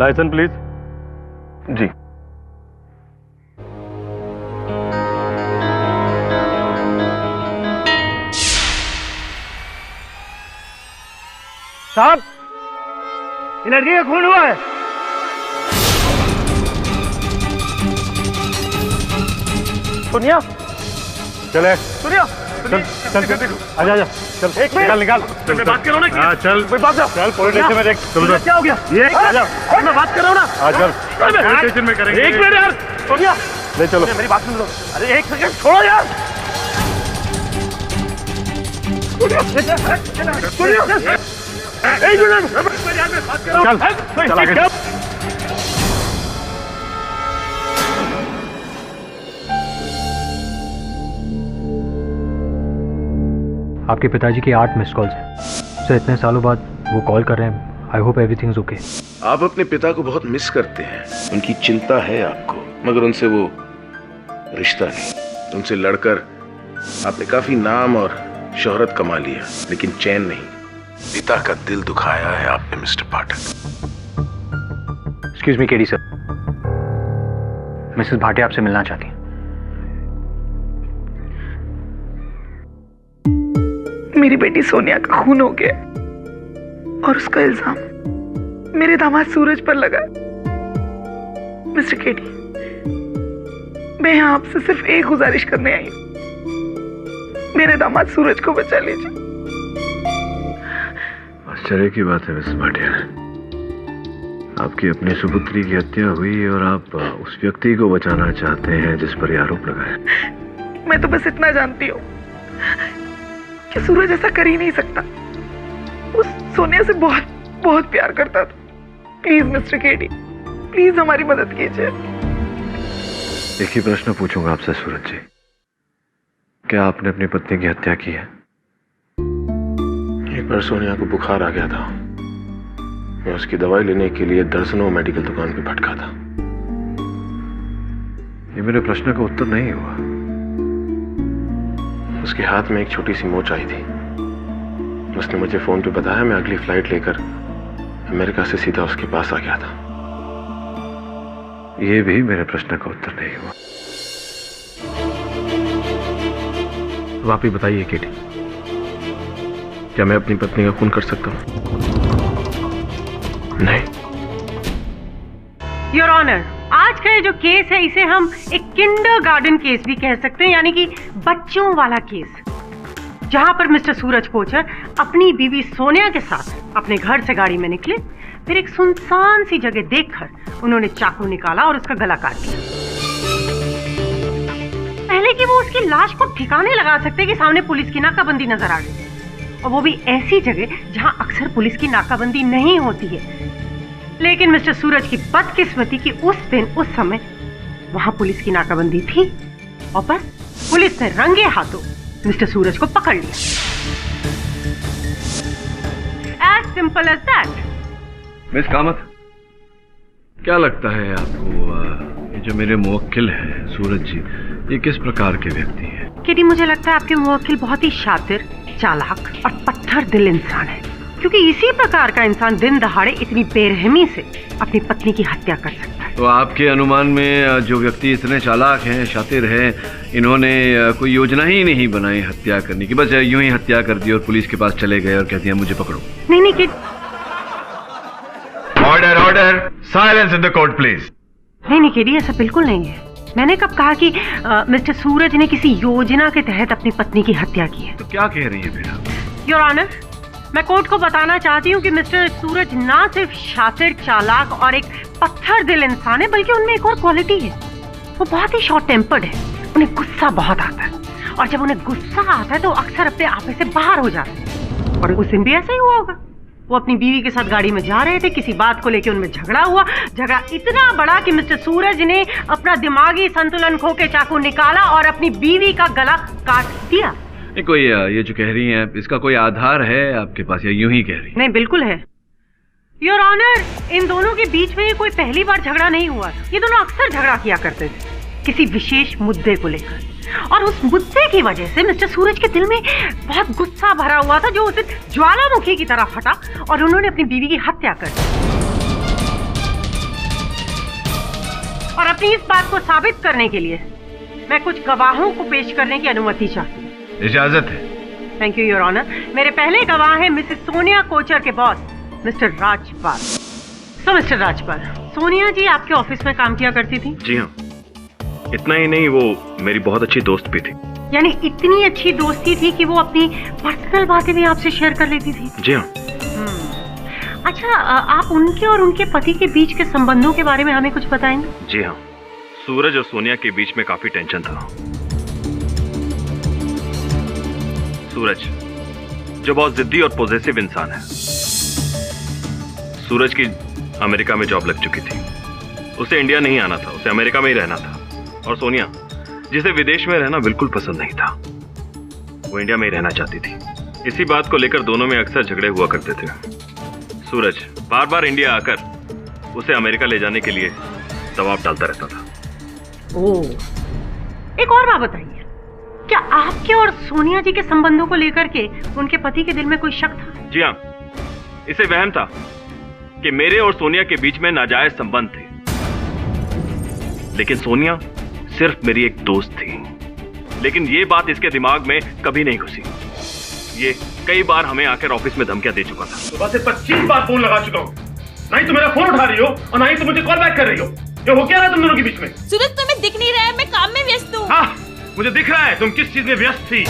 Licence please. जी। साहब, ये लड़की का खून हुआ है। सोनिया, चले। सोनिया, चल चल चल, आजा आजा, चल एक मिनट। निकाल। मैं बात कर रहा हूँ ना। हाँ चल, कोई बात जा। चल पुलिस स्टेशन में देख। चल क्या हो गया? ये आजा, मैं बात कर रहा हूँ ना। हाँ चल पुलिस स्टेशन में करेंगे। एक मिनट यार। सोनिया, ले चलो। मेरी बात सुन लो। अरे एक सेकंड छोड़ो यार। सोनिया, एक मिनट। चल चल आगे। आपके पिताजी की 8 मिस कॉल्स हैं सर। इतने सालों बाद वो कॉल कर रहे हैं। I hope everything is okay. आप अपने पिता को बहुत मिस करते हैं, उनकी चिंता है आपको, मगर उनसे वो रिश्ता नहीं। उनसे लड़कर आपने काफी नाम और शोहरत कमा लिया, लेकिन चैन नहीं। पिता का दिल दुखाया है आपने Mr Pathak. Excuse me KD sir, Mrs Bhatia आपसे मिलना चाहती हैं। मेरी बेटी सोनिया का खून हो गया और उसका इल्जाम मेरे दामाद सूरज पर लगा। मिस्टर केडी, मैं यहाँ आपसे सिर्फ एक गुजारिश करने आई हूँ। मेरे दामाद सूरज को बचा लीजिए। आश्चर्य की बात है मिस भाटिया, आपकी अपनी सुपुत्री की हत्या हुई और आप उस व्यक्ति को बचाना चाहते हैं जिस पर आरोप लगा है। मैं तो बस इतना जानती हूँ कि सूरज ऐसा कर ही नहीं सकता। उस सोनिया से बहुत बहुत प्यार करता था। प्लीज मिस्टर केडी, प्लीज हमारी मदद कीजिए। एक ही प्रश्न पूछूंगा आपसे सूरज जी, क्या आपने अपनी पत्नी की हत्या की है? एक बार सोनिया को बुखार आ गया था, मैं उसकी दवाई लेने के लिए दर्जनों मेडिकल दुकान पे भटका था। ये मेरे प्रश्न का उत्तर नहीं हुआ। उसके हाथ में एक छोटी सी मोच आई थी। उसने मुझे फोन पे बताया, मैं अगली फ्लाइट लेकर अमेरिका से सीधा उसके पास आ गया था। ये भी मेरे प्रश्न का उत्तर नहीं हुआ। अब आप ही बताइए केटी, क्या मैं अपनी पत्नी का खून कर सकता हूं? नहीं। योर ऑनर, आज का ये जो केस है इसे हम एक किंडरगार्टन केस भी कह सकते हैं, यानी कि बच्चों वाला केस, जहां पर मिस्टर सूरज कोचर अपनी बीवी सोनिया के साथ अपने घर से गाड़ी में निकले, फिर एक सुनसान सी जगह देखकर उन्होंने चाकू निकाला और उसका गला काट दिया। पहले कि वो उसकी लाश को ठिकाने लगा सकते कि सामने पुलिस की नाकाबंदी नजर आ गई, और वो भी ऐसी जगह जहां अक्सर पुलिस की नाकाबंदी नहीं होती है। लेकिन मिस्टर सूरज की बदकिस्मती कि उस दिन उस समय वहां पुलिस की नाकाबंदी थी और बस पुलिस ने रंगे हाथों मिस्टर सूरज को पकड़ लिया। As simple as that. Miss Kamat, क्या लगता है आपको ये जो मेरे मुवक्किल हैं सूरज जी, ये किस प्रकार के व्यक्ति हैं? केडी, मुझे लगता है आपके मुवक्किल बहुत ही शातिर, चालाक और पत्थर दिल इंसान है, क्योंकि इसी प्रकार का इंसान दिन दहाड़े इतनी बेरहमी से अपनी पत्नी की हत्या कर सकता है। तो आपके अनुमान में जो व्यक्ति इतने चालाक हैं, शातिर हैं, इन्होंने कोई योजना ही नहीं बनाई हत्या करने की, बस यूं ही हत्या कर दी और पुलिस के पास चले गए और कहती हैं मुझे पकड़ो? नहीं नहीं KD, order order, silence in the court please. नहीं केडी, ऐसा बिल्कुल नहीं है। मैंने कब कहा कि मिस्टर सूरज ने किसी योजना के तहत अपनी पत्नी की हत्या की है? तो क्या कह रही है फिर आप? योर ऑनर, मैं कोर्ट को बताना चाहती हूँ कि मिस्टर सूरज ना सिर्फ शातिर, चालाक और एक पत्थर दिल इंसान है, बल्कि उनमें एक और क्वालिटी है। वो बहुत ही शॉर्ट टेम्पर्ड है, उन्हें गुस्सा बहुत आता है, और जब उन्हें गुस्सा आता है तो अक्सर अपने आपे से बाहर हो जाते हैं। और उस दिन भी ऐसा ही हुआ होगा। वो अपनी बीवी के साथ गाड़ी में जा रहे थे, किसी बात को लेकर उनमें झगड़ा हुआ। झगड़ा इतना बड़ा कि मिस्टर सूरज ने अपना दिमागी संतुलन खो के चाकू निकाला और अपनी बीवी का गला काट दिया। कोई ये जो कह रही हैं, इसका कोई आधार है आपके पास या यूं ही कह रही? नहीं, बिल्कुल है योर ऑनर। इन दोनों के बीच में कोई पहली बार झगड़ा नहीं हुआ। ये दोनों अक्सर झगड़ा किया करते थे किसी विशेष मुद्दे को लेकर, और उस मुद्दे की वजह से मिस्टर सूरज के दिल में बहुत गुस्सा भरा हुआ था, जो उसे ज्वालामुखी की तरह फटा और उन्होंने अपनी बीवी की हत्या कर दी। अपनी इस बात को साबित करने के लिए मैं कुछ गवाहों को पेश करने की अनुमति चाहती हूँ। इजाजत है। Thank you your honour. मेरे पहले गवाह हैं मिसेस सोनिया कोचर के बॉस मिस्टर राजपाल। तो मिस्टर राजपाल, सोनिया जी आपके ऑफिस में काम किया करती थी? जी हाँ, इतना ही नहीं, वो मेरी बहुत अच्छी दोस्त भी थी। यानी इतनी अच्छी दोस्ती थी कि वो अपनी पर्सनल बातें भी आपसे शेयर कर लेती थी? जी हाँ। अच्छा, आप उनके और उनके पति के बीच के संबंधों के बारे में हमें कुछ बताएंगे? जी हाँ, सूरज और सोनिया के बीच में काफी टेंशन था। सूरज जो बहुत जिद्दी और पॉजिटिव इंसान है। सूरज की अमेरिका में जॉब लग चुकी थी, उसे इंडिया नहीं आना था, उसे अमेरिका में ही रहना था। और सोनिया जिसे विदेश में रहना बिल्कुल पसंद नहीं था, वो इंडिया में ही रहना चाहती थी। इसी बात को लेकर दोनों में अक्सर झगड़े हुआ करते थे। सूरज बार बार इंडिया आकर उसे अमेरिका ले जाने के लिए दबाव डालता रहता था। ओह, एक और बात बताइए, क्या आपके और सोनिया जी के संबंधों को लेकर के उनके पति के दिल में कोई शक था? जी हाँ, इसे वहम था कि मेरे और सोनिया के बीच में नाजायज संबंध थे, लेकिन सोनिया सिर्फ मेरी एक दोस्त थी। लेकिन ये बात इसके दिमाग में कभी नहीं घुसी। ये कई बार हमें आकर ऑफिस में धमकियां दे चुका था। सुबह से 25 बार फोन लगा चुका हूँ, ना ही तो मेरा फोन उठा रही हो और ना ही तो मुझे कॉल बैक कर रही हो। ये हो क्या रहा है तुम दोनों के बीच में? सूरज तुम्हें दिख नहीं रहा है, मैं काम में व्यस्त हूँ। हाँ, मुझे दिख रहा है तुम किस चीज में व्यस्त थी।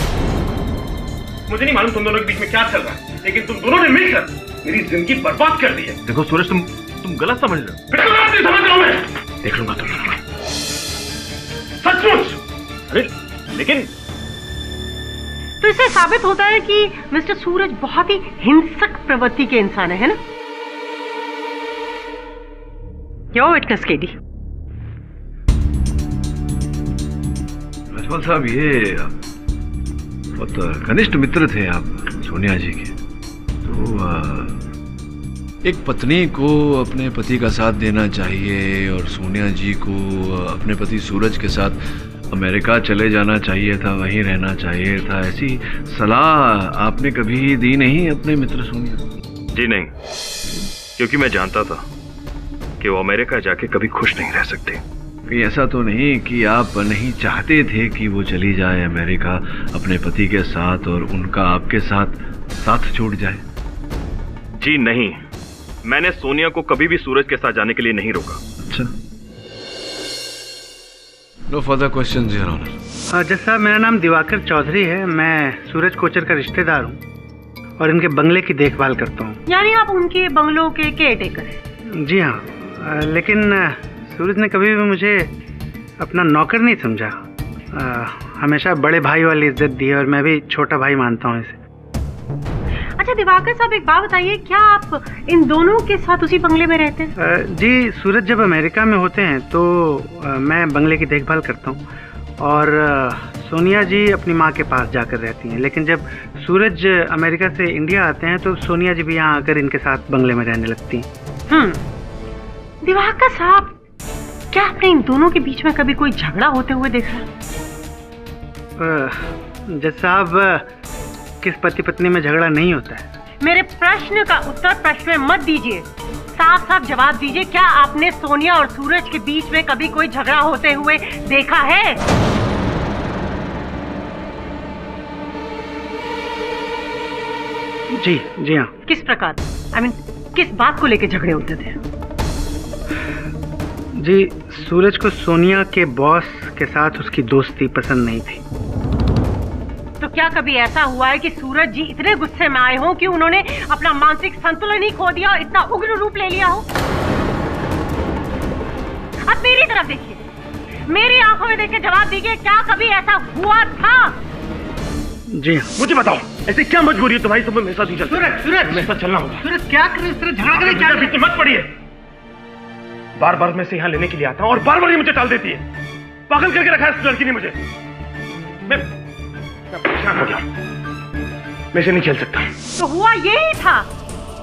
मुझे नहीं मालूम तुम दोनों के बीच में क्या चल रहा है, लेकिन तुम दोनों ने मिलकर मेरी जिंदगी बर्बाद कर दी है। देखो सूरज, तुम गलत समझ रहे हो। बिल्कुल गलत नहीं समझ रहा हूं मैं। देख लूंगा तुम लोग, सचमुच। अरे लेकिन तो इससे साबित होता है कि मिस्टर सूरज बहुत ही हिंसक प्रवृत्ति के इंसान है ना? क्यों विटनेस केडी? राजपाल साहब, ये बहुत घनिष्ठ मित्र थे आप सोनिया जी के। तो एक पत्नी को अपने पति का साथ देना चाहिए और सोनिया जी को अपने पति सूरज के साथ अमेरिका चले जाना चाहिए था, वहीं रहना चाहिए था। ऐसी सलाह आपने कभी दी नहीं अपने मित्र सोनिया? जी नहीं, क्योंकि मैं जानता था कि वो अमेरिका जाके कभी खुश नहीं रह सकते। कहीं ऐसा तो नहीं कि आप नहीं चाहते थे कि वो चली जाए अमेरिका अपने पति के साथ और उनका आपके साथ छूट जाए? जी नहीं, मैंने सोनिया को कभी भी सूरज के साथ जाने के लिए नहीं रोका। अच्छा, no further questions your honour. जज साहब, मेरा नाम दिवाकर चौधरी है। मैं सूरज कोचर का रिश्तेदार हूँ और इनके बंगले की देखभाल करता हूँ। यानी आप उनके बंगलों के केयरटेकर हैं? जी हाँ, लेकिन सूरज ने कभी भी मुझे अपना नौकर नहीं समझा। हमेशा बड़े भाई वाली इज्जत दी है और मैं भी छोटा भाई मानता हूँ इसे। अच्छा दिवाकर साहब, एक बात बताइए, क्या आप इन दोनों के साथ उसी बंगले में रहते हैं? जी, सूरज जब अमेरिका में होते हैं तो मैं बंगले की देखभाल करता हूँ और सोनिया जी अपनी माँ के पास जाकर रहती हैं। लेकिन जब सूरज अमेरिका से इंडिया आते हैं तो सोनिया जी भी यहाँ आकर इनके साथ बंगले में रहने लगती हैं। दिवाकर साहब, क्या आपने इन दोनों के बीच में कभी कोई झगड़ा होते हुए देखा? जज साहब, किस पति पत्नी में झगड़ा नहीं होता है? मेरे प्रश्न का उत्तर प्रश्न में मत दीजिए, साफ साफ जवाब दीजिए। क्या आपने सोनिया और सूरज के बीच में कभी कोई झगड़ा होते हुए देखा है? जी हाँ। किस प्रकार? किस बात को लेकर झगड़े होते थे? जी, सूरज को सोनिया के बॉस के साथ उसकी दोस्ती पसंद नहीं थी। तो क्या कभी ऐसा हुआ है कि सूरज जी इतने गुस्से में आए हों कि उन्होंने अपना मानसिक संतुलन ही खो दिया और इतना उग्र रूप ले लिया हो? अब मेरी तरफ देखिए, मेरी आंखों में देख के जवाब दीजिए, क्या कभी ऐसा हुआ था? जी हाँ। मुझे बताओ, ऐसे क्या मजबूरी है तुम्हारी? तुम मेरे साथ नहीं चलते? सूरज मेरे साथ चलना होगा। सूरज, क्या कर रहे हो? इस तरह झगड़ा करे, क्या बीच में मत पड़िए। बार बार मैं इसे यहाँ लेने के लिए आता हूँ और बार बार ये मुझे टाल देती है। पागल करके रखा है इस लड़की ने मुझे। मैं परेशान हो गया, मैं इसे नहीं खेल सकता। तो हुआ यही था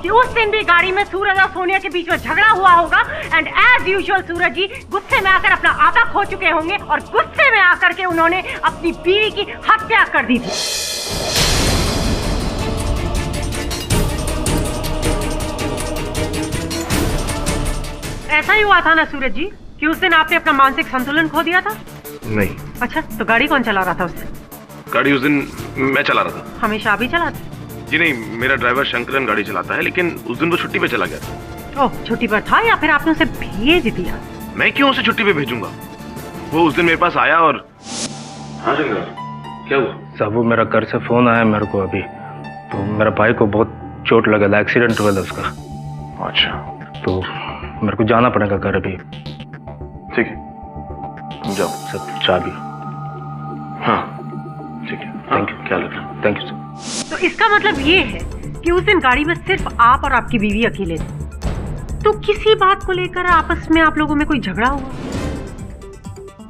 कि उस दिन भी गाड़ी में सूरज और सोनिया के बीच में झगड़ा हुआ होगा एंड एज यूजुअल सूरज जी गुस्से में आकर अपना आपा खो चुके होंगे और गुस्से में आकर के उन्होंने अपनी बीवी की हत्या कर दी थी। ऐसा ही हुआ था ना सूरज जी? कि उस दिन आपने अपना मानसिक संतुलन खो दिया था? नहीं। अच्छा, तो गाड़ी कौन चला रहा था उस दिन? गाड़ी उस दिन मैं चला रहा था। हमेशा आप ही चलाते? जी नहीं, मेरा ड्राइवर शंकरन गाड़ी चलाता है, लेकिन उस दिन वो छुट्टी पे चला गया था। ओह, छुट्टी पर था या फिर आपने उसे भेज दिया? मैं क्यों उसे छुट्टी पे भेजूंगा? वो उस दिन मेरे पास आया और हाँ शंकर, क्या हुआ? साहब वो मेरा घर से फोन आया मेरे को अभी, तो मेरा भाई को बहुत चोट लगा था, एक्सीडेंट हुआ था उसका। अच्छा, तो मेरे को जाना पड़ेगा घर अभी। ठीक है, तुम जाओ। सर चाबी? हाँ ठीक है, थैंक यू। क्या लगा? Thank you sir. तो इसका मतलब ये है कि उस दिन गाड़ी में सिर्फ आप और आपकी बीवी अकेले थे। तो किसी बात को लेकर आपस में आप लोगों में कोई झगड़ा हुआ?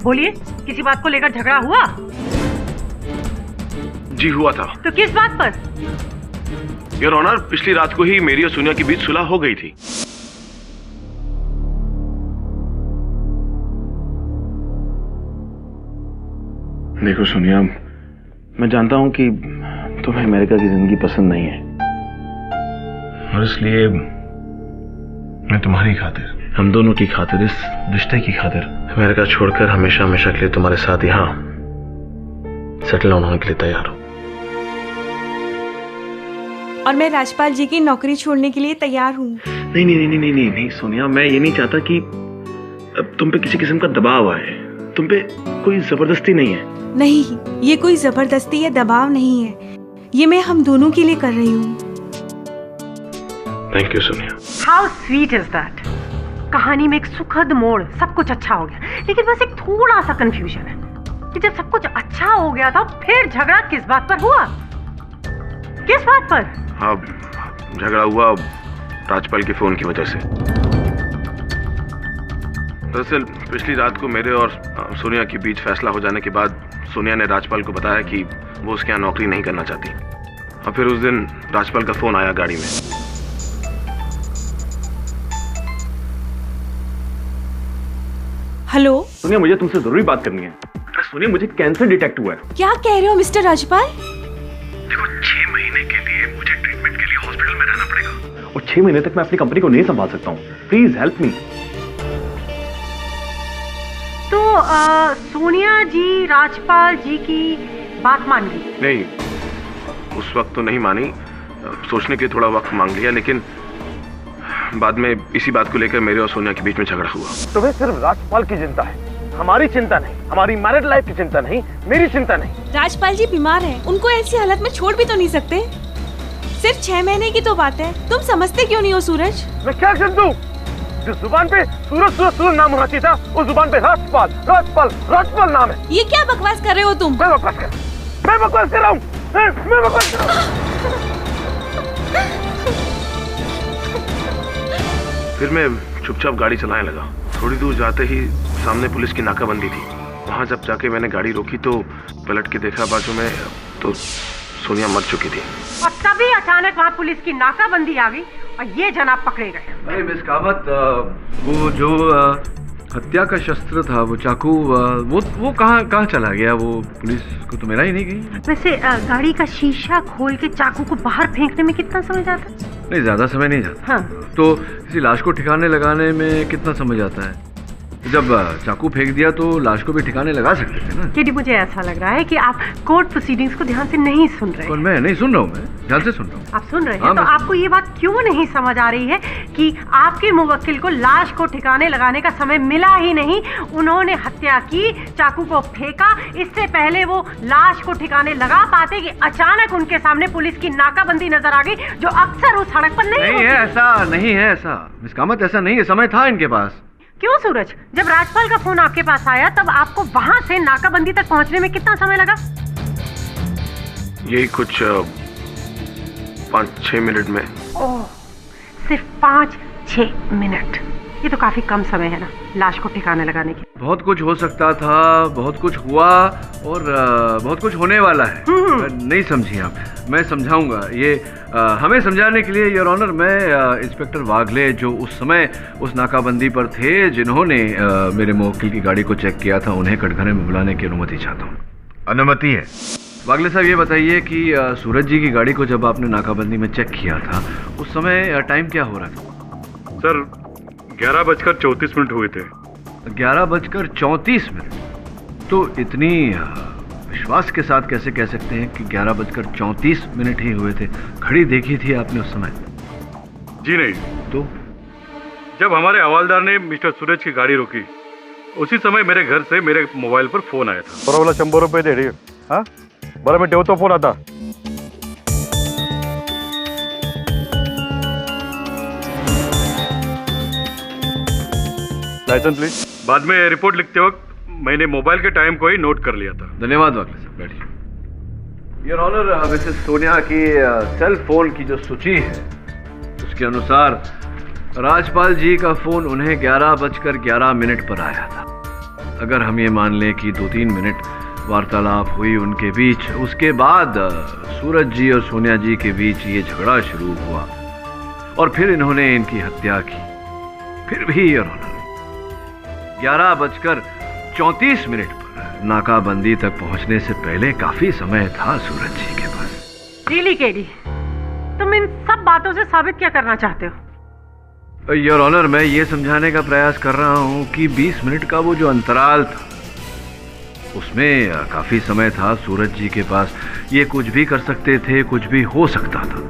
बोलिए, किसी बात को लेकर झगड़ा हुआ? जी हुआ था। तो किस बात पर? योर ऑनर, पिछली रात को ही मेरी और सोनिया के बीच सुलह हो गई थी। देखो सोनिया, मैं जानता हूं कि तुम्हें अमेरिका की जिंदगी पसंद नहीं है, और इसलिए मैं तुम्हारी खातिर, हम दोनों की खातिर, इस रिश्ते की खातिर अमेरिका छोड़कर हमेशा हमेशा के लिए तुम्हारे साथ यहाँ सेटल होने के लिए तैयार हूं। और मैं राजपाल जी की नौकरी छोड़ने के लिए तैयार हूँ। नहीं नहीं नहीं नहीं नहीं नहीं सोनिया, मैं ये नहीं चाहता कि अब तुम पे किसी किस्म का दबाव आए। तुम पे कोई जबरदस्ती नहीं है। नहीं, ये कोई जबरदस्ती या दबाव नहीं है, ये मैं हम दोनों के लिए कर रही हूँ। Thank you Sonia. How sweet is that. कहानी में एक सुखद मोड़, सब कुछ अच्छा हो गया, लेकिन बस एक थोड़ा सा कंफ्यूजन है कि जब सब कुछ अच्छा हो गया था फिर झगड़ा किस बात पर हुआ? किस बात पर? हाँ, झगड़ा हुआ राजपाल के फोन की वजह से। दरअसल पिछली रात को मेरे और सोनिया के बीच फैसला हो जाने के बाद सोनिया ने राजपाल को बताया कि वो उसके यहाँ नौकरी नहीं करना चाहती, और फिर उस दिन राजपाल का फोन आया गाड़ी में। हेलो सोनिया, मुझे तुमसे जरूरी बात करनी है। अरे सोनिया, मुझे कैंसर डिटेक्ट हुआ है। क्या कह रहे हो मिस्टर राजपाल? देखो, 6 महीने के लिए मुझे ट्रीटमेंट के लिए हॉस्पिटल में रहना पड़ेगा, और 6 महीने तक मैं अपनी कंपनी को नहीं संभाल सकता हूँ। Please help me. तो सोनिया जी राजपाल जी की बात मान गई? नहीं, उस वक्त तो नहीं मानी, सोचने के थोड़ा वक्त मांग लिया, लेकिन बाद में इसी बात को लेकर मेरे और सोनिया के बीच में झगड़ा हुआ। तुम्हें सिर्फ राजपाल की चिंता है, हमारी चिंता नहीं, हमारी मैरिड लाइफ की चिंता नहीं, मेरी चिंता नहीं। राजपाल जी बीमार हैं, उनको ऐसी हालत में छोड़ भी तो नहीं सकते। सिर्फ 6 महीने की तो बात है, तुम समझते क्यों नहीं हो सूरज? मैं क्या समझूं? जिस जुबान पे सूरज सूरज सूरज नाम होना चाहिए था, उस जुबान पे राजपाल राजपाल राजपाल नाम है। ये क्या बकवास कर रहे हो तुम? मैं बकवास कर रहा हूँ। मैं बकवास कर रहा हूँ। फिर मैं चुपचाप गाड़ी चलाने लगा। थोड़ी दूर जाते ही सामने पुलिस की नाकाबंदी थी। वहां जब जाके मैंने गाड़ी रोकी तो पलट के देखा बाजू में, तो सोनिया मर चुकी थी। और तभी अचानक वहाँ पुलिस की नाकाबंदी आ गई और ये जनाब पकड़े गए। अरे मिस कामत, वो जो हत्या का शस्त्र था, वो चाकू, वो कहाँ चला गया? वो पुलिस को तो मिला ही नहीं गई। वैसे गाड़ी का शीशा खोल के चाकू को बाहर फेंकने में कितना समय जाता है? नहीं, ज्यादा समय नहीं जाता। हाँ। तो किसी लाश को ठिकाने लगाने में कितना समय जाता है? जब चाकू फेंक दिया तो लाश को भी ठिकाने लगा सकते थे ना। केडी, मुझे ऐसा लग रहा है कि आप कोर्ट प्रोसीडिंग्स को ध्यान से नहीं सुन रहे। और मैं नहीं सुन रहा हूँ, मैं ध्यान से सुन रहा हूँ। आप सुन रहे हैं? तो आपको ये बात क्यों नहीं समझ आ रही है कि आपके मुवक्किल को लाश को ठिकाने लगाने का समय मिला ही नहीं। उन्होंने हत्या की, चाकू को फेंका, इससे पहले वो लाश को ठिकाने लगा पाते कि अचानक उनके सामने पुलिस की नाकाबंदी नजर आ गई, जो अक्सर उस सड़क पर नहीं है। ऐसा नहीं है, ऐसा मिस कामत, ऐसा नहीं है। समय था इनके पास। क्यों सूरज? जब राजपाल का फोन आपके पास आया तब आपको वहां से नाकाबंदी तक पहुंचने में कितना समय लगा? यही कुछ 5-6 मिनट में। ओह, सिर्फ 5-6 मिनट? ये तो काफी कम समय है ना लाश को ठिकाने लगाने के। बहुत कुछ हो सकता था, बहुत कुछ हुआ, और बहुत कुछ होने वाला है। नहीं समझी आप, मैं समझाऊंगा। ये हमें समझाने के लिए योर ऑनर, मैं इंस्पेक्टर वागले, जो उस समय उस नाकाबंदी पर थे, जिन्होंने मेरे मुवक्किल की गाड़ी को चेक किया था, उन्हें कटघरे में बुलाने की अनुमति चाहता हूँ। अनुमति है? वागले साहब, ये बताइए कि सूरज जी की गाड़ी को जब आपने नाकाबंदी में चेक किया था, उस समय टाइम क्या हो रहा था? सर 11:34 हुए थे। 11:34। तो इतनी विश्वास के साथ कैसे कह सकते हैं कि 11:34 ही हुए थे? घड़ी देखी थी आपने उस समय? जी नहीं। तो जब हमारे हवालदार ने मिस्टर सूरज की गाड़ी रोकी, उसी समय मेरे घर से मेरे मोबाइल पर फोन आया था। बरोबर 100 रुपये दे रही। हाँ बरं मी ठेवतो फोन आता। Licence please. बाद में रिपोर्ट लिखते वक्त मैंने मोबाइल के टाइम को ही नोट कर लिया था। धन्यवाद वकील साहब, बैठिए। योर ऑनर, मिसेस सोनिया की सेल फोन की जो सूची है उसके अनुसार राजपाल जी का फोन उन्हें 11:11 पर आया था। अगर हम ये मान लें कि 2-3 मिनट वार्तालाप हुई उनके बीच, उसके बाद सूरज जी और सोनिया जी के बीच ये झगड़ा शुरू हुआ और फिर इन्होंने इनकी हत्या की। फिर भी योर ऑनर 11:34 पर नाकाबंदी तक पहुंचने से पहले काफी समय था सूरज जी के पास। रियली केडी, तुम इन सब बातों से साबित क्या करना चाहते हो? योर ऑनर, मैं ये समझाने का प्रयास कर रहा हूं कि 20 मिनट का वो जो अंतराल था उसमें काफी समय था सूरज जी के पास। ये कुछ भी कर सकते थे, कुछ भी हो सकता था।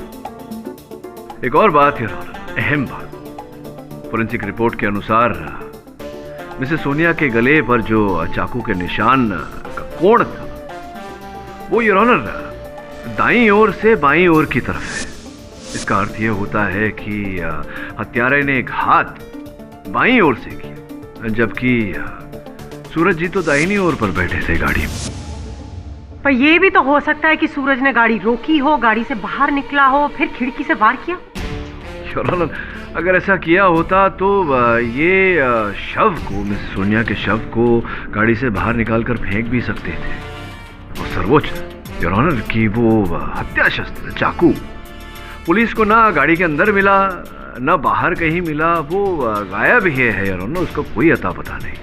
एक और बात योर ऑनर, अहम बात, फोरेंसिक रिपोर्ट के अनुसार मिसेस सोनिया के गले पर जो चाकू के निशान का कोण था वो योर ऑनर दाईं ओर से बाईं ओर की तरफ है। इसका अर्थ यह होता है कि हत्यारे ने घात बाईं ओर से किया, जबकि सूरज जी तो दाहिनी ओर पर बैठे थे गाड़ी में। पर यह भी तो हो सकता है कि सूरज ने गाड़ी रोकी हो, गाड़ी से बाहर निकला हो, फिर खिड़की से वार किया। योर ऑनर, अगर ऐसा किया होता तो ये शव को, मिस सोनिया के शव को गाड़ी से बाहर निकालकर फेंक भी सकते थे। और सर्वोच्च योर ऑनर की वो हत्या शस्त्र चाकू पुलिस को ना गाड़ी के अंदर मिला ना बाहर कहीं मिला, वो गायब ही है योर ऑनर, उसका कोई अता पता नहीं।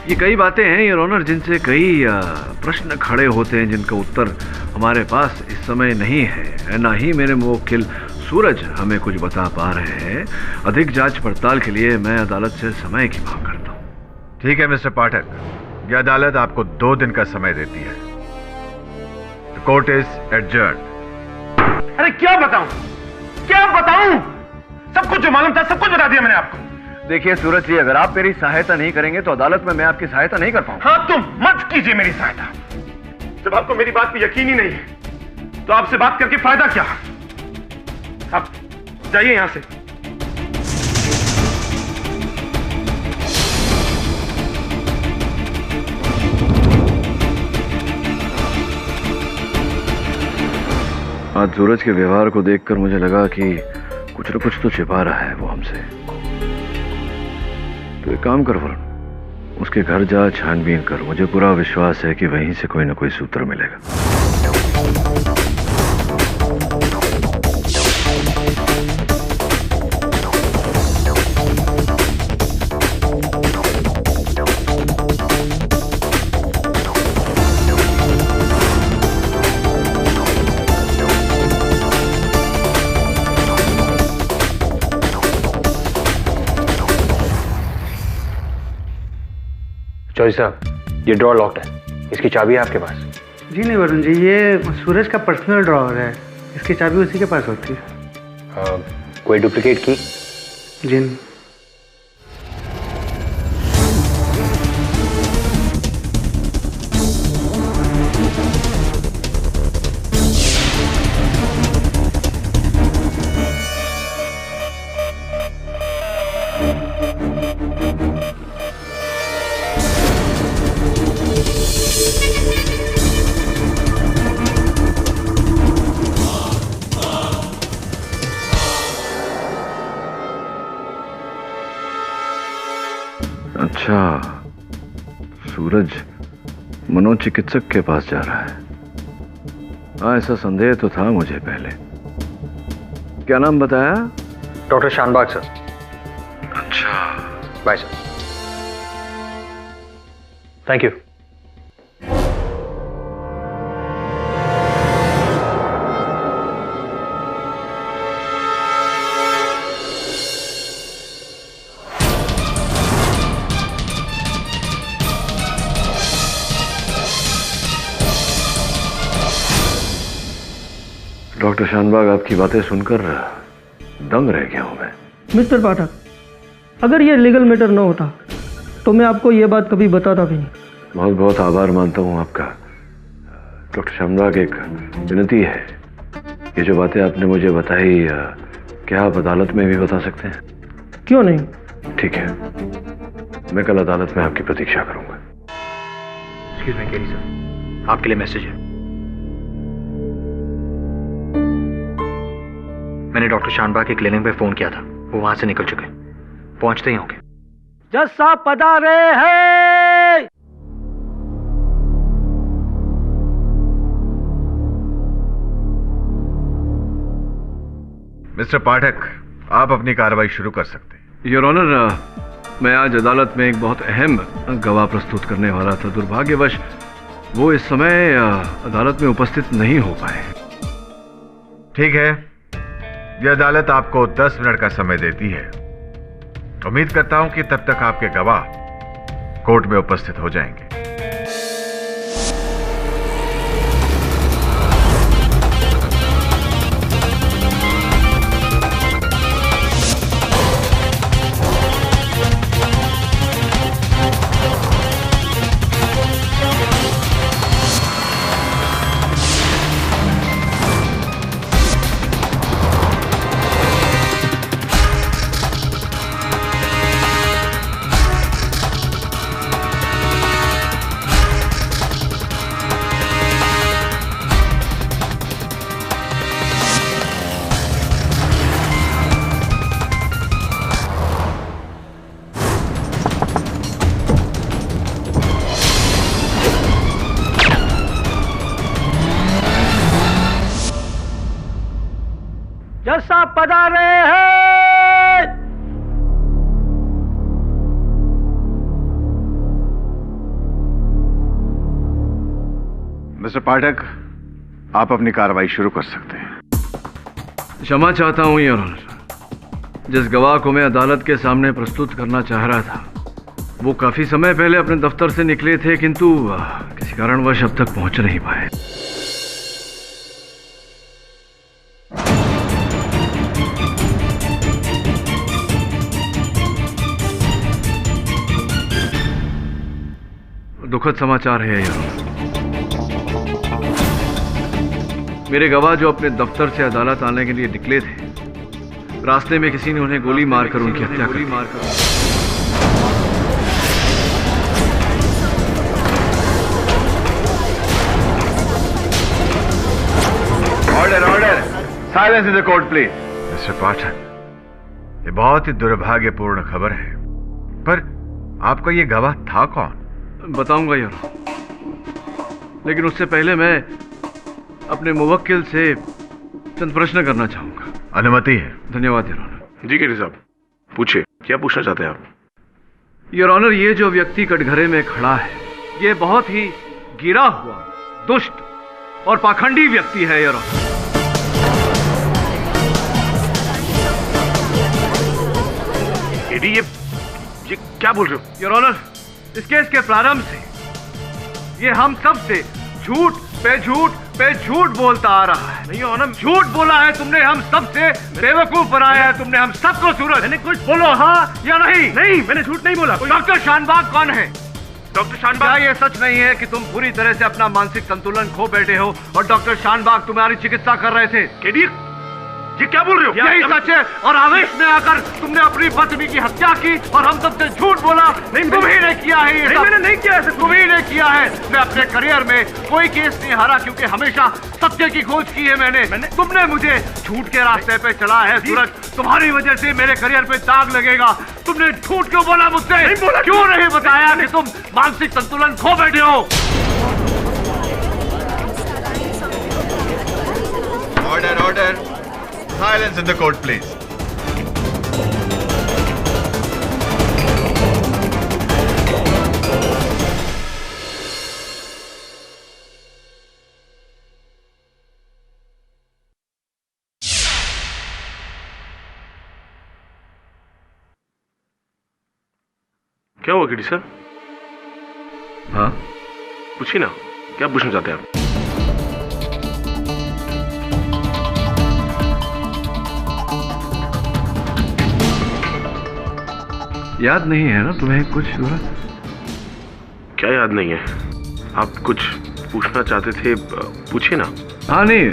ये कई बातें हैं योर ऑनर जिनसे कई प्रश्न खड़े होते हैं जिनका उत्तर हमारे पास इस समय नहीं है, ना ही मेरे मुवक्किल सूरज हमें कुछ बता पा रहे हैं। अधिक जांच पड़ताल के लिए मैं अदालत से समय की मांग करता हूँ। ठीक है मिस्टर पाठक, यह अदालत आपको 2 दिन का समय देती है। The court is adjourned. अरे क्या बताऊं, क्या बताऊं? सब कुछ जो मालूम था सब कुछ बता दिया मैंने आपको। देखिए सूरज जी, अगर आप मेरी सहायता नहीं करेंगे तो अदालत में मैं आपकी सहायता नहीं कर पाऊंगा। हाँ, तुम मत कीजिए मेरी सहायता। जब आपको मेरी बात पे यकीन ही नहीं है तो आपसे बात करके फायदा क्या? आप जाइए यहां से। आज सूरज के व्यवहार को देखकर मुझे लगा कि कुछ न कुछ तो छिपा रहा है वो हमसे। तो एक काम कर वरुण, उसके घर जा छानबीन कर। मुझे पूरा विश्वास है कि वहीं से कोई ना कोई सूत्र मिलेगा। चौधरी साहब, ये ड्रॉर लॉक्ड है, इसकी चाबी है आपके पास? जी नहीं वरुण जी, ये सूरज का पर्सनल ड्रॉवर है, इसकी चाबी उसी के पास होती है। कोई डुप्लीकेट की? जी नहीं। अच्छा, सूरज मनोचिकित्सक के पास जा रहा है। हाँ, ऐसा संदेह तो था मुझे पहले। क्या नाम बताया? Doctor Shanbhag sir. अच्छा, bye sir. Thank you. Doctor Shanbhag, आपकी बातें सुनकर दंग रह गया हूं मैं। मिस्टर पाठक, अगर ये लीगल मैटर न होता तो मैं आपको ये बात कभी बताता भी नहीं। बहुत बहुत आभार मानता हूं आपका। डॉक्टर शानबाग, एक विनती है, ये जो बातें आपने मुझे बताई, क्या आप अदालत में भी बता सकते हैं? क्यों नहीं? ठीक है, मैं कल अदालत में आपकी प्रतीक्षा करूंगा। एक्सक्यूज मी केरी सर, आपके लिए मैसेज है। मैंने डॉक्टर शानबाग के क्लिनिक पे फोन किया था, वो वहां से निकल चुके हैं, पहुंचते ही होंगे। जज साहब पधारे हैं। मिस्टर पाठक, आप अपनी कार्रवाई शुरू कर सकते हैं। योर ऑनर, मैं आज अदालत में एक बहुत अहम गवाह प्रस्तुत करने वाला था। दुर्भाग्यवश वो इस समय अदालत में उपस्थित नहीं हो पाए। ठीक है, यह अदालत आपको 10 मिनट का समय देती है। उम्मीद करता हूं कि तब तक आपके गवाह कोर्ट में उपस्थित हो जाएंगे। जज साहब पधारे हैं। मिस्टर पाठक, आप अपनी कार्रवाई शुरू कर सकते हैं। क्षमा चाहता हूं योर ऑनर, जिस गवाह को मैं अदालत के सामने प्रस्तुत करना चाह रहा था, वो काफी समय पहले अपने दफ्तर से निकले थे, किंतु किसी कारणवश अब तक पहुंच नहीं पाए। दुखद समाचार है यार, मेरे गवाह जो अपने दफ्तर से अदालत आने के लिए निकले थे, रास्ते में किसी ने उन्हें गोली मारकर उनकी हत्या कर दी। Order order, silence in the court please. Mr Pathak, ये बहुत ही दुर्भाग्यपूर्ण खबर है, पर आपका ये गवाह था कौन? बताऊंगा यार, लेकिन उससे पहले मैं अपने मुवक्किल से चंद प्रश्न करना चाहूंगा। अनुमति है। धन्यवाद योर ऑनर। जी केरी साहब, पूछिए, क्या पूछना चाहते हैं आप? योर ऑनर, ये जो व्यक्ति कटघरे में खड़ा है, ये बहुत ही गिरा हुआ, दुष्ट और पाखंडी व्यक्ति है योर ऑनर। ये क्या बोल रहे हो? योर ऑनर, इस केस के प्रारंभ से ये हम सब से झूठ पे झूठ बोलता आ रहा है। नहीं ऑनर, झूठ बोला है तुमने, हम सब से बेवकूफ बनाया है तुमने हम सबको। सूरज, मैंने कुछ बोलो हाँ या नहीं? नहीं, मैंने झूठ नहीं बोला। डॉक्टर शानबाग कौन है? डॉक्टर शानबाग? क्या ये सच नहीं है कि तुम पूरी तरह से अपना मानसिक संतुलन खो बैठे हो और डॉक्टर शानबाग तुम्हारी चिकित्सा कर रहे थे? केडी, ये क्या बोल रहे हो? यही सच है, और आवेश में आकर तुमने अपनी पत्नी की हत्या की और हम सबसे झूठ बोला। नहीं, तुम ही ने किया है ये सब। मैंने नहीं किया है, तुम ही ने किया है। मैं अपने करियर में कोई केस नहीं हारा, क्योंकि हमेशा सत्य की खोज की है मैंने। तुमने मुझे झूठ के रास्ते पे चला है सूरज, तुम्हारी वजह से मेरे करियर पे दाग लगेगा। तुमने झूठ क्यों बोला मुझसे? नहीं बोला। क्यों नहीं बताया कि तुम मानसिक संतुलन खो बैठे हो? Order order, silence in the court please. क्या हुआ केडी सर? हाँ पूछिए ना, क्या पूछना चाहते हैं आप? याद नहीं है ना तुम्हें कुछ सूरज? क्या याद नहीं है? आप कुछ पूछना चाहते थे, पूछिए ना। हाँ नहीं,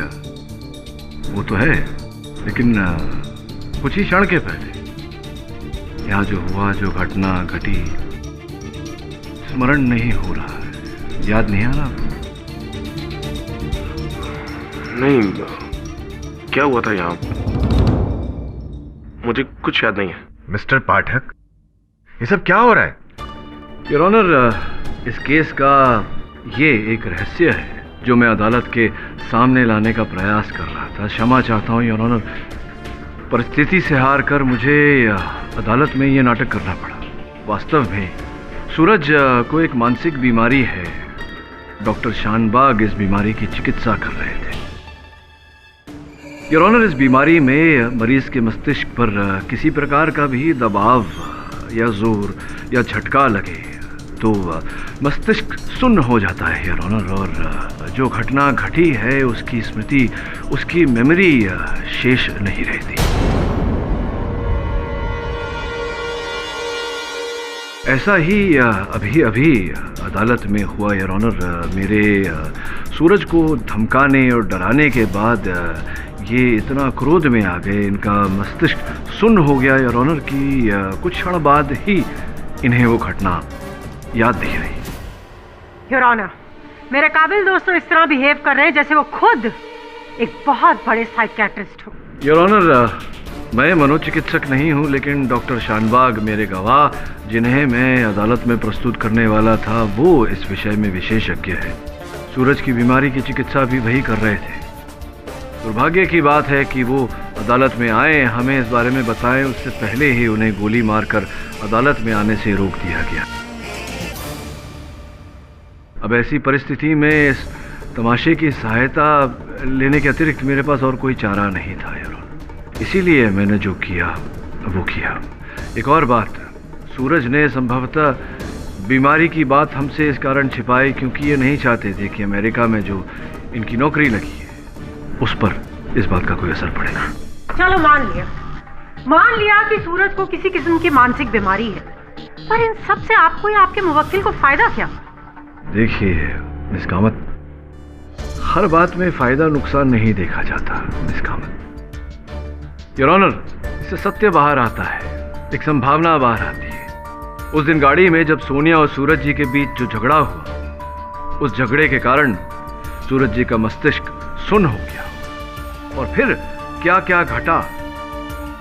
वो तो है, लेकिन कुछ ही क्षण के पहले यहाँ जो हुआ, जो घटना घटी, स्मरण नहीं हो रहा है। याद नहीं आ रहा? नहीं, क्या हुआ था यहाँ? मुझे कुछ याद नहीं है। मिस्टर पाठक, ये सब क्या हो रहा है? योर ऑनर, इस केस का ये एक रहस्य है जो मैं अदालत के सामने लाने का प्रयास कर रहा था। क्षमा चाहता हूँ योर ऑनर, परिस्थिति से हार कर मुझे अदालत में ये नाटक करना पड़ा। वास्तव में सूरज को एक मानसिक बीमारी है। डॉक्टर शानबाग इस बीमारी की चिकित्सा कर रहे थे। योर ऑनर, इस बीमारी में मरीज के मस्तिष्क पर किसी प्रकार का भी दबाव या जोर या झटका लगे तो मस्तिष्क सुन्न हो जाता है योर ऑनर, और जो घटना घटी है उसकी स्मृति, उसकी मेमोरी शेष नहीं रहती। ऐसा ही अभी अभी अदालत में हुआ योर ऑनर। मेरे सूरज को धमकाने और डराने के बाद ये इतना क्रोध में आ गए, इनका मस्तिष्क सुन्न हो गया योर ऑनर कि कुछ क्षण बाद ही इन्हें वो घटना याद नहीं रही। योर ऑनर, मेरे काबिल दोस्त तो इस तरह बिहेव कर रहे हैं जैसे वो खुद एक बहुत बड़े साइकियाट्रिस्ट हो। योर ऑनर, मैं मनोचिकित्सक नहीं हूँ, लेकिन डॉक्टर शानबाग मेरे गवाह, जिन्हें मैं अदालत में प्रस्तुत करने वाला था, वो इस विषय में विशेषज्ञ है। सूरज की बीमारी की चिकित्सा भी वही कर रहे थे। दुर्भाग्य की बात है कि वो अदालत में आए, हमें इस बारे में बताएं उससे पहले ही उन्हें गोली मारकर अदालत में आने से रोक दिया गया। अब ऐसी परिस्थिति में इस तमाशे की सहायता लेने के अतिरिक्त मेरे पास और कोई चारा नहीं था यार, इसीलिए मैंने जो किया वो किया। एक और बात, सूरज ने संभवतः बीमारी की बात हमसे इस कारण छिपाई क्योंकि ये नहीं चाहते थे कि अमेरिका में जो इनकी नौकरी लगी है उस पर इस बात का कोई असर पड़ेगा। चलो मान लिया कि सूरज को किसी किस्म की मानसिक बीमारी है, पर इन सब से आपको या आपके मुवक्किल को फायदा क्या? देखिए मिस कामत, हर बात में फायदा नुकसान नहीं देखा जाता मिस कामत। योर ऑनर, इससे सत्य बाहर आता है, एक संभावना बाहर आती है। उस दिन गाड़ी में जब सोनिया और सूरज जी के बीच जो झगड़ा हुआ, उस झगड़े के कारण सूरज जी का मस्तिष्क सुन्न हो गया और फिर क्या क्या घटा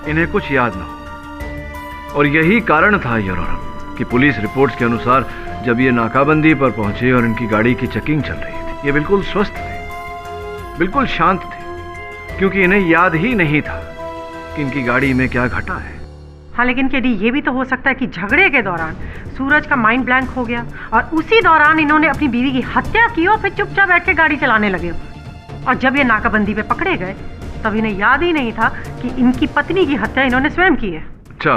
इन्हें कुछ याद ना हो। और यही कारण था योर ऑनर कि पुलिस रिपोर्ट्स के अनुसार जब ये नाकाबंदी पर पहुंचे और इनकी गाड़ी की चेकिंग चल रही थी, ये बिल्कुल स्वस्थ थे, बिल्कुल शांत थे, क्योंकि इन्हें याद ही नहीं था कि इनकी गाड़ी में क्या घटा है। हाँ, लेकिन केडी, ये भी तो हो सकता है कि झगड़े के दौरान सूरज का माइंड ब्लैंक हो गया और उसी दौरान इन्होंने अपनी बीवी की हत्या की और फिर चुपचाप बैठ के गाड़ी चलाने लगे। और जब ये नाकाबंदी पे पकड़े गए तब इन्हें याद ही नहीं था कि इनकी पत्नी की हत्या इन्होंने स्वयं की है। अच्छा,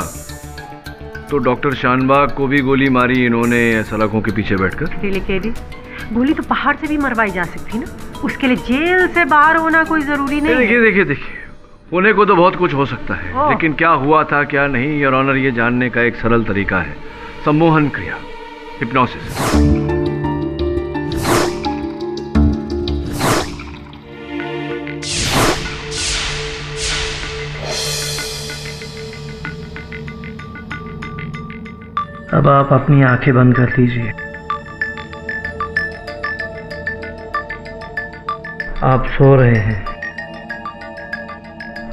तो डॉक्टर शानबाग को भी गोली मारी इन्होंने सलाखों के पीछे बैठकर? केडी, गोली तो बाहर से भी मरवाई जा सकती ना, उसके लिए जेल से बाहर होना कोई जरूरी नहीं। देखिए, होने को तो बहुत कुछ हो सकता है, लेकिन क्या हुआ था क्या नहीं योर ऑनर, ये जानने का एक सरल तरीका है, सम्मोहन क्रिया, हिप्नोसिस। अब आप अपनी आंखें बंद कर लीजिए। आप सो रहे हैं,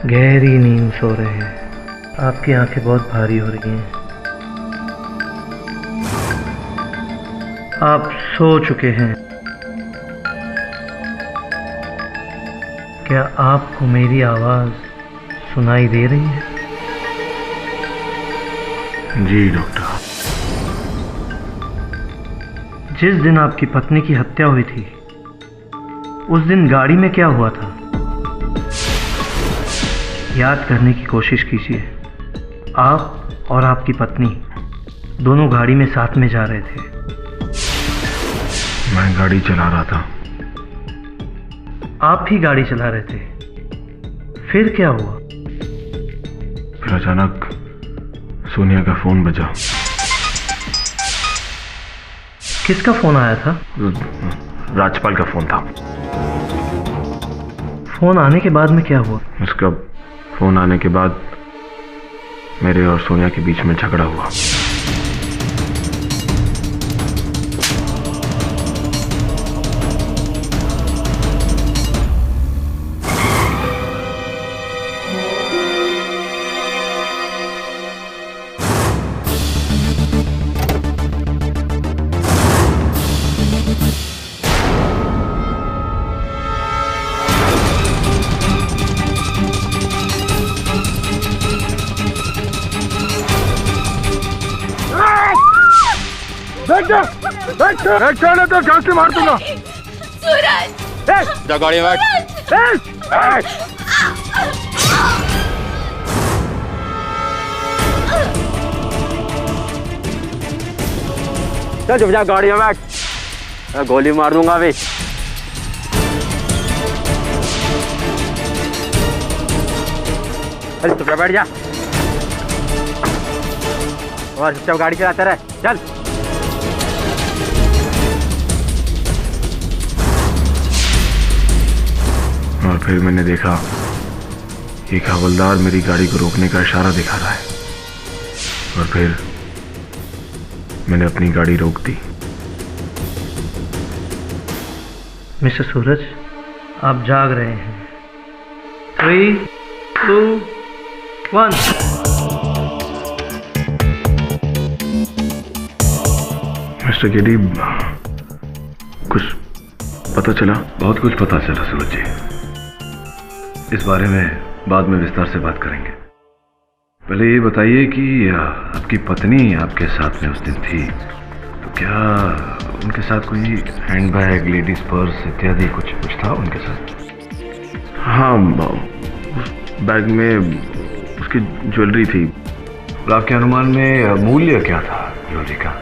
गहरी नींद सो रहे हैं। आपकी आंखें बहुत भारी हो रही हैं। आप सो चुके हैं। क्या आपको मेरी आवाज सुनाई दे रही है? जी डॉक्टर। जिस दिन आपकी पत्नी की हत्या हुई थी, उस दिन गाड़ी में क्या हुआ था? याद करने की कोशिश कीजिए। आप और आपकी पत्नी दोनों गाड़ी में साथ में जा रहे थे। मैं गाड़ी चला रहा था। आप ही गाड़ी चला रहे थे, फिर क्या हुआ? फिर अचानक सोनिया का फोन बजा। किसका फोन आया था? राजपाल का फोन था। फोन आने के बाद में क्या हुआ? उसका फोन आने के बाद मेरे और सोनिया के बीच में झगड़ा हुआ। बैठ नहीं तो घास से मार दूंगा। सूरज जा गाड़ी में बैठ। चल चुप जा, गाड़ी में बैठ, मैं गोली मार दूंगा अभी। चल चुप बैठ जा और चुपचाप गाड़ी चलाते रहे। चल। और फिर मैंने देखा एक हवलदार मेरी गाड़ी को रोकने का इशारा दिखा रहा है और फिर मैंने अपनी गाड़ी रोक दी। मिस्टर सूरज, आप जाग रहे हैं। 3, 2, 1। मिस्टर केडी, कुछ पता चला? बहुत कुछ पता चला सूरज जी, इस बारे में बाद में विस्तार से बात करेंगे। पहले ये बताइए कि आपकी पत्नी आपके साथ में उस दिन थी, तो क्या उनके साथ कोई हैंडबैग, लेडीज पर्स इत्यादि कुछ था उनके साथ? हाँ, उस बैग में उसकी ज्वेलरी थी। और आपके अनुमान में मूल्य क्या था ज्वेलरी का?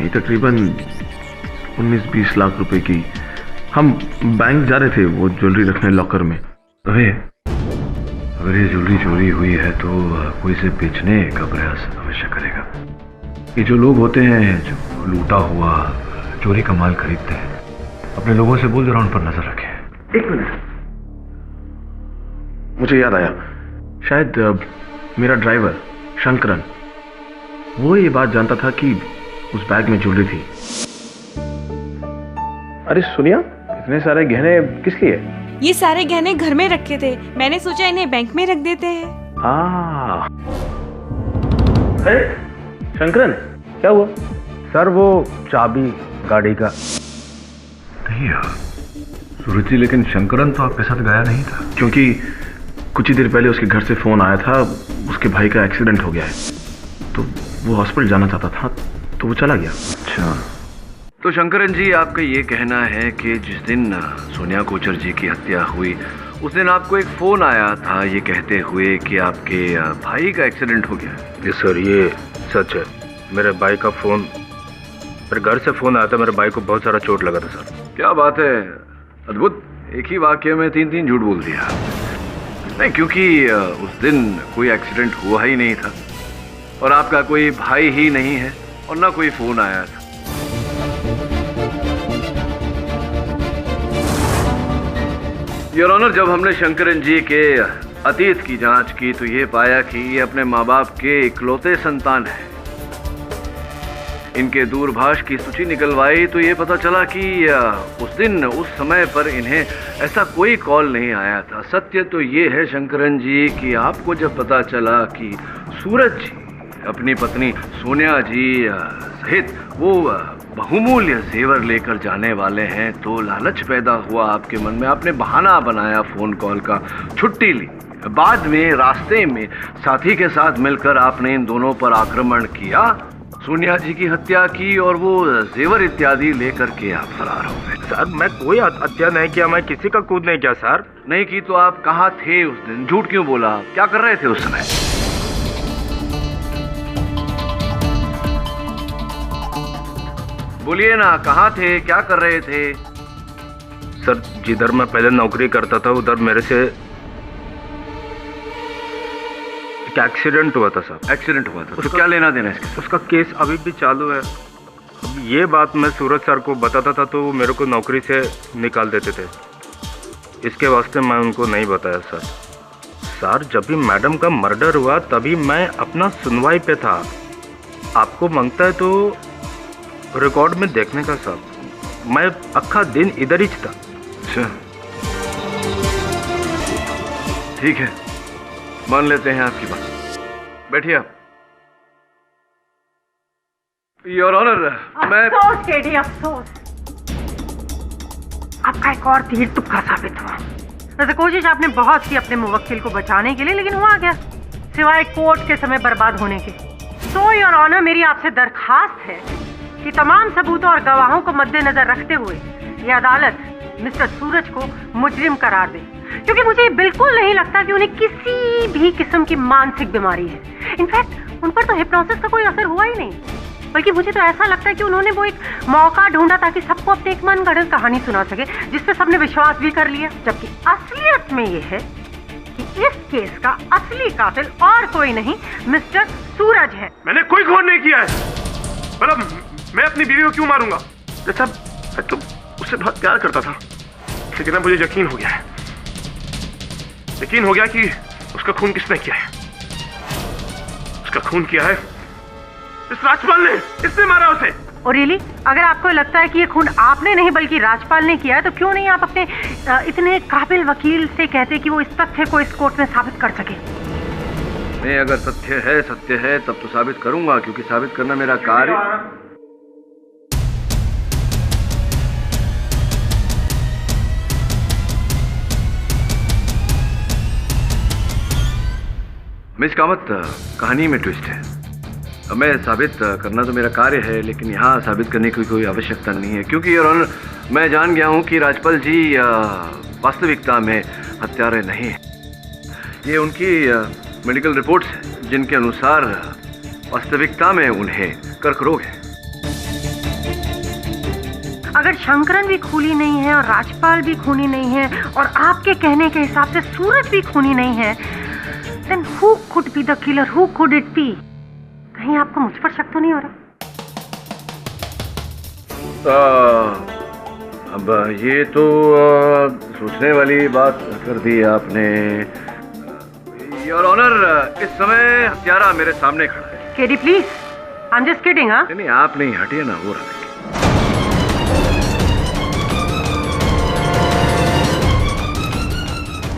ये तकरीबन 19-20 लाख रुपए की। हम बैंक जा रहे थे वो ज्वेलरी रखने लॉकर में। अगर ये ज्वेलरी चोरी हुई है तो कोई इसे बेचने का प्रयास अवश्य करेगा। ये जो लोग होते हैं जो लूटा हुआ चोरी का माल खरीदते हैं, अपने लोगों से बोल जरा उन पर नजर रखें। 1 मिनट, मुझे याद आया, शायद मेरा ड्राइवर शंकरन वो ये बात जानता था कि उस बैग में ज्वेलरी थी। अरे सुनिया, इतने सारे गहने किस लिए? ये सारे गहने घर में रखे थे, मैंने सोचा इन्हें बैंक में रख देते हैं। अरे शंकरन, क्या हुआ? सर वो चाबी गाड़ी का नहीं सूरज जी, लेकिन शंकरन तो आपके साथ गया नहीं था। क्योंकि कुछ ही देर पहले उसके घर से फोन आया था, उसके भाई का एक्सीडेंट हो गया है, तो वो हॉस्पिटल जाना चाहता था तो वो चला गया। अच्छा, तो शंकरन जी, आपका ये कहना है कि जिस दिन सोनिया कोचर जी की हत्या हुई उस दिन आपको एक फोन आया था ये कहते हुए कि आपके भाई का एक्सीडेंट हो गया? जी सर, ये सच है। मेरे भाई का फोन, मेरे घर से फोन आया था, मेरे भाई को बहुत सारा चोट लगा था सर। क्या बात है, अद्भुत। एक ही वाक्य में 3 झूठ बोल दिया। नहीं, क्योंकि उस दिन कोई एक्सीडेंट हुआ ही नहीं था और आपका कोई भाई ही नहीं है और ना कोई फोन आया था। योर ऑनर, जब हमने शंकरन जी के अतीत की जांच की तो ये पाया कि ये अपने माँ बाप के इकलौते संतान हैं। इनके दूरभाष की सूची निकलवाई तो ये पता चला कि उस दिन उस समय पर इन्हें ऐसा कोई कॉल नहीं आया था। सत्य तो ये है शंकरन जी कि आपको जब पता चला कि सूरज जी अपनी पत्नी सोनिया जी सहित वो बहुमूल्य जेवर लेकर जाने वाले हैं तो लालच पैदा हुआ आपके मन में। आपने बहाना बनाया फोन कॉल का, छुट्टी ली। बाद में रास्ते में साथी के साथ मिलकर आपने इन दोनों पर आक्रमण किया, सोनिया जी की हत्या की और वो जेवर इत्यादि लेकर के आप फरार हो गए। सर मैं कोई हत्या नहीं किया, मैं किसी का कूद नहीं किया सर। नहीं की तो आप कहाँ थे उस दिन? झूठ क्यों बोला? क्या कर रहे थे उस समय? बोलिए ना, कहाँ थे, क्या कर रहे थे? सर जिधर मैं पहले नौकरी करता था उधर मेरे से एक एक्सीडेंट हुआ था साहब। एक्सीडेंट हुआ था तो क्या लेना देना है इसके? उसका केस अभी भी चालू है। अब ये बात मैं सूरज सर को बताता था तो वो मेरे को नौकरी से निकाल देते थे, इसके वास्ते मैं उनको नहीं बताया सर। सर जब भी मैडम का मर्डर हुआ तभी मैं अपना सुनवाई पे था। आपको मांगता है तो रिकॉर्ड में देखने का सर, मैं अक्खा दिन इधर ही था। अच्छा ठीक है, मान लेते हैं आपकी बात। बैठिए आप। योर ऑनर, मैं अफसोस केडी, अफसोस। आपका एक और तीर तुक्का साबित हुआ। वैसे कोशिश आपने बहुत की अपने मुवक्किल को बचाने के लिए, लेकिन हुआ क्या सिवाय कोर्ट के समय बर्बाद होने के। तो योर ऑनर, मेरी आपसे दरखास्त है कि तमाम सबूतों और गवाहों को मद्देनजर रखते हुए ये अदालत मिस्टर सूरज को मुजरिम करार दे, क्योंकि मुझे बिल्कुल नहीं लगता कि उन्हें किसी भी किस्म की मानसिक बीमारी है। इनफैक्ट उन पर तो हिप्नोसिस का कोई असर हुआ ही नहीं, बल्कि मुझे तो ऐसा लगता है कि उन्होंने वो एक मौका ढूंढा ताकि सबको अपनी एक मनगढ़ंत कहानी सुना सके, जिस पे सबने विश्वास भी कर लिया। जबकि असलियत में ये है कि इस केस का असली कातिल और कोई नहीं मिस्टर सूरज है। मैंने कोई खून नहीं किया है। मतलब मैं अपनी बीवी को क्यों मारूंगा? जैसा मैं तो उससे बहुत प्यार करता था, लेकिन अब मुझे यकीन हो गया है, यकीन हो गया कि उसका खून किसने किया है। उसका खून किया है इस राजपाल ने। इसने मारा उसे। और रियली अगर आपको लगता है कि ये खून आपने नहीं बल्कि राजपाल ने किया है, तो क्यों नहीं आप अपने इतने काबिल वकील से कहते कि वो इस तथ्य को इस कोर्ट में साबित कर सके। नहीं, अगर सत्य है तब तो साबित करूंगा, क्योंकि साबित करना मेरा कार्य। मिस कामत, कहानी में ट्विस्ट है। मैं साबित करना तो मेरा कार्य है, लेकिन यहाँ साबित करने की कोई आवश्यकता नहीं है, क्योंकि योर ऑनर मैं जान गया हूँ कि राजपाल जी वास्तविकता में हत्यारे नहीं हैं। ये उनकी मेडिकल रिपोर्ट्स हैं जिनके अनुसार वास्तविकता में उन्हें कर्क रोग है। अगर शंकरन भी खूनी नहीं है और राजपाल भी खूनी नहीं है और आपके कहने के हिसाब से सूरज भी खूनी नहीं है, then who could be the killer? Who could it be? कहीं आपको मुझ पर शक तो नहीं हो रहा? अब ये तो सोचने वाली बात कर दी आपने। योर ऑनर, इस समय हत्यारा मेरे सामने खड़ा है। KD please, I am just kidding. हाँ नहीं, आप नहीं, हटिए ना, वो रहा।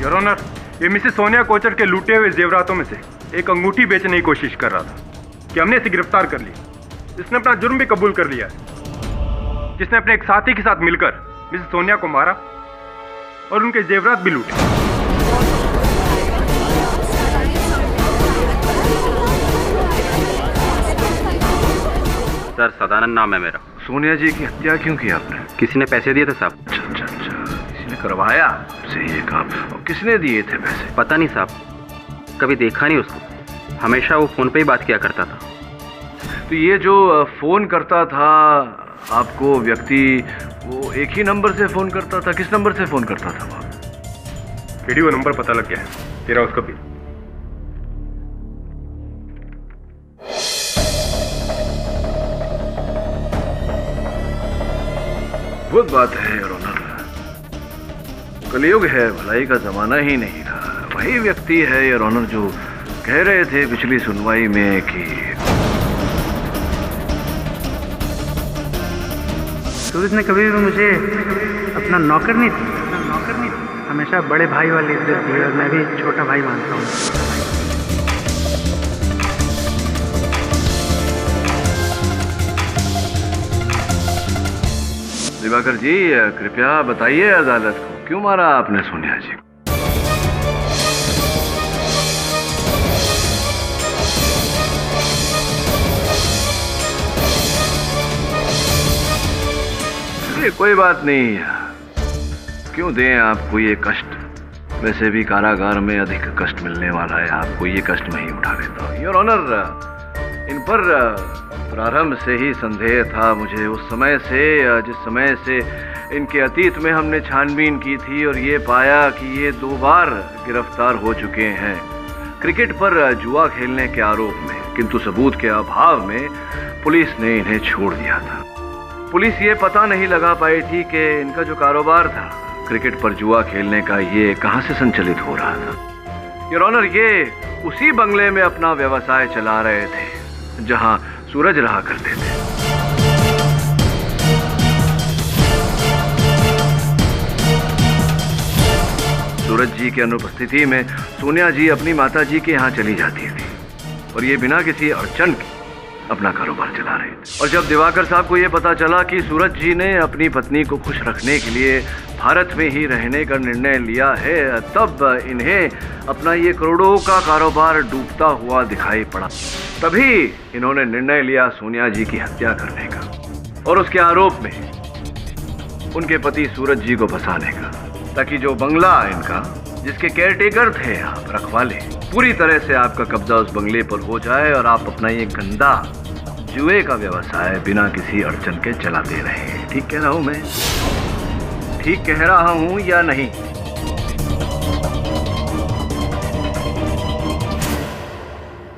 योर ऑनर, ये मिसेस सोनिया कोचर के लूटे हुए जेवरातों में से एक अंगूठी बेचने की कोशिश कर रहा था कि हमने इसे गिरफ्तार कर लिया। इसने अपना जुर्म भी कबूल कर लिया है, जिसने अपने एक साथी के साथ मिलकर मिसेस सोनिया को मारा और उनके जेवरात भी लूटे। सर सदानंद नाम है मेरा। सोनिया जी की हत्या क्यों की आपने? किसी ने पैसे दिए थे साहब। अच्छा, किसी ने करवाया से ये काम? और किसने दिए थे पैसे? पता नहीं साहब, कभी देखा नहीं उसको, हमेशा वो फोन पे ही बात किया करता था। तो ये जो फोन करता था आपको व्यक्ति, वो एक ही नंबर से फोन करता था? किस नंबर से फोन करता था वो? वीडियो नंबर पता लग गया है तेरा, उसका भी। बहुत बात है योर ऑनर, कलयुग है, भलाई का जमाना ही नहीं रहा। वही व्यक्ति है योर ऑनर जो कह रहे थे पिछली सुनवाई में कि सूरज ने कभी भी मुझे अपना नौकर नहीं थी, हमेशा बड़े भाई वाली इज्जत दी और मैं भी छोटा भाई मानता हूँ। दिवाकर जी, कृपया बताइए अदालत को, क्यों मारा आपने सोनिया जी को? कोई बात नहीं, क्यों दें आपको ये कष्ट? वैसे भी कारागार में अधिक कष्ट मिलने वाला है, आपको ये कष्ट मैं ही उठा लेता हूँ। योर ऑनर, इन पर प्रारंभ से ही संदेह था मुझे, उस समय से जिस समय से इनके अतीत में हमने छानबीन की थी और ये पाया कि ये 2 बार गिरफ्तार हो चुके हैं। क्रिकेट पर जुआ खेलने के आरोप में, किंतु सबूत के अभाव में पुलिस ने इन्हें छोड़ दिया था। पुलिस ये पता नहीं लगा पाई थी कि इनका जो कारोबार था क्रिकेट पर जुआ खेलने का, ये कहां से संचालित हो रहा था। योर ऑनर, ये उसी बंगले में अपना व्यवसाय चला रहे थे जहां सूरज रहा करते थे। सूरज जी की अनुपस्थिति में सोनिया जी अपनी माता जी के यहाँ चली जाती थी और ये बिना किसी अड़चन के अपना कारोबार चला रहे थे। और जब दिवाकर साहब को ये पता चला कि सूरज जी ने अपनी पत्नी को खुश रखने के लिए भारत में ही रहने का निर्णय लिया है, तब इन्हें अपना ये करोड़ों का कारोबार डूबता हुआ दिखाई पड़ा। तभी इन्होंने निर्णय लिया सोनिया जी की हत्या करने का और उसके आरोप में उनके पति सूरज जी को फंसाने का, ताकि जो बंगला इनका, जिसके केयरटेकर थे आप, रखवाले, पूरी तरह से आपका कब्जा उस बंगले पर हो जाए और आप अपना ये गंदा जुए का व्यवसाय बिना किसी अड़चन के चलाते रहे। ठीक कह रहा हूं मैं? ठीक कह रहा हूं या नहीं?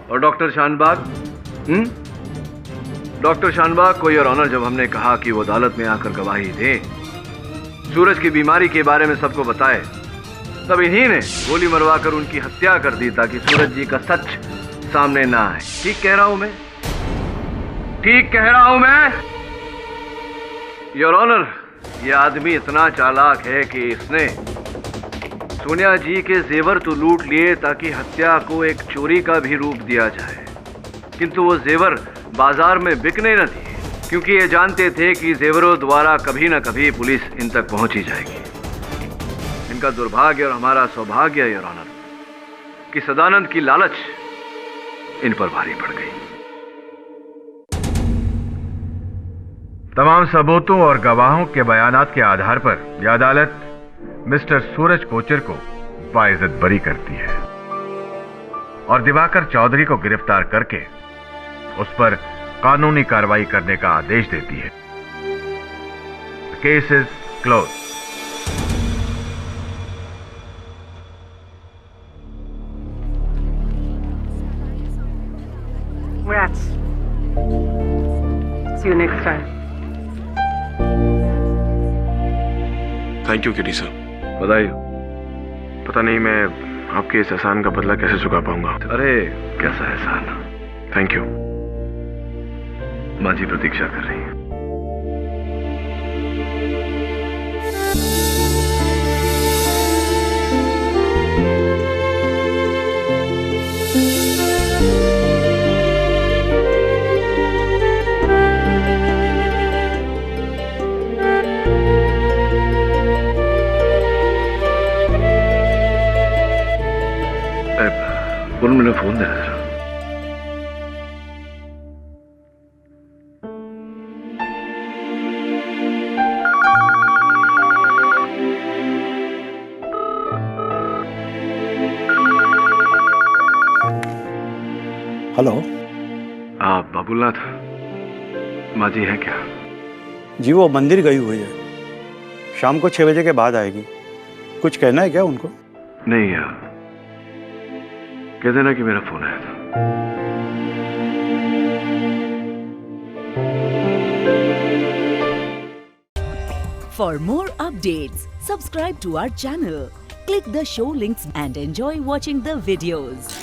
और डॉक्टर शानबाग, डॉक्टर शानबाग को योर ऑनर जब हमने कहा कि वो अदालत में आकर गवाही दे, सूरज की बीमारी के बारे में सबको बताए, तब इन्हीं ने गोली मरवाकर उनकी हत्या कर दी ताकि सूरज जी का सच सामने ना आए। ठीक कह रहा हूं मैं? ठीक कह रहा हूं मैं? योर ऑनर, ये आदमी इतना चालाक है कि इसने सोनिया जी के जेवर तो लूट लिए ताकि हत्या को एक चोरी का भी रूप दिया जाए, किंतु वो जेवर बाजार में बिकने न दिए, क्योंकि ये जानते थे कि जेवरों द्वारा कभी न कभी पुलिस इन तक पहुंच ही जाएगी। इनका दुर्भाग्य और हमारा सौभाग्य योर ऑनर कि सदानंद की लालच इन पर भारी पड़ गई। तमाम सबूतों और गवाहों के बयानात के आधार पर यह अदालत मिस्टर सूरज कोचर को बाइज्जत बरी करती है और दिवाकर चौधरी को गिरफ्तार करके उस पर कानूनी कार्रवाई करने का आदेश देती है। Case is close. Congrats. See you next time. Thank you kitty sir. बधाई। पता नहीं मैं आपके इस एहसान का बदला कैसे चुका पाऊंगा। अरे कैसा एहसान? Thank you. माँ जी प्रतीक्षा कर रही है। मैंने फोन दे रहा। हेलो। आप बाबूलाल माँ जी है क्या? जी वो मंदिर गई हुई है, शाम को 6 बजे के बाद आएगी। कुछ कहना है क्या उनको? नहीं यार, कह देना कि मेरा फोन आया था। For more updates, subscribe to our channel, click the show links and enjoy watching the videos.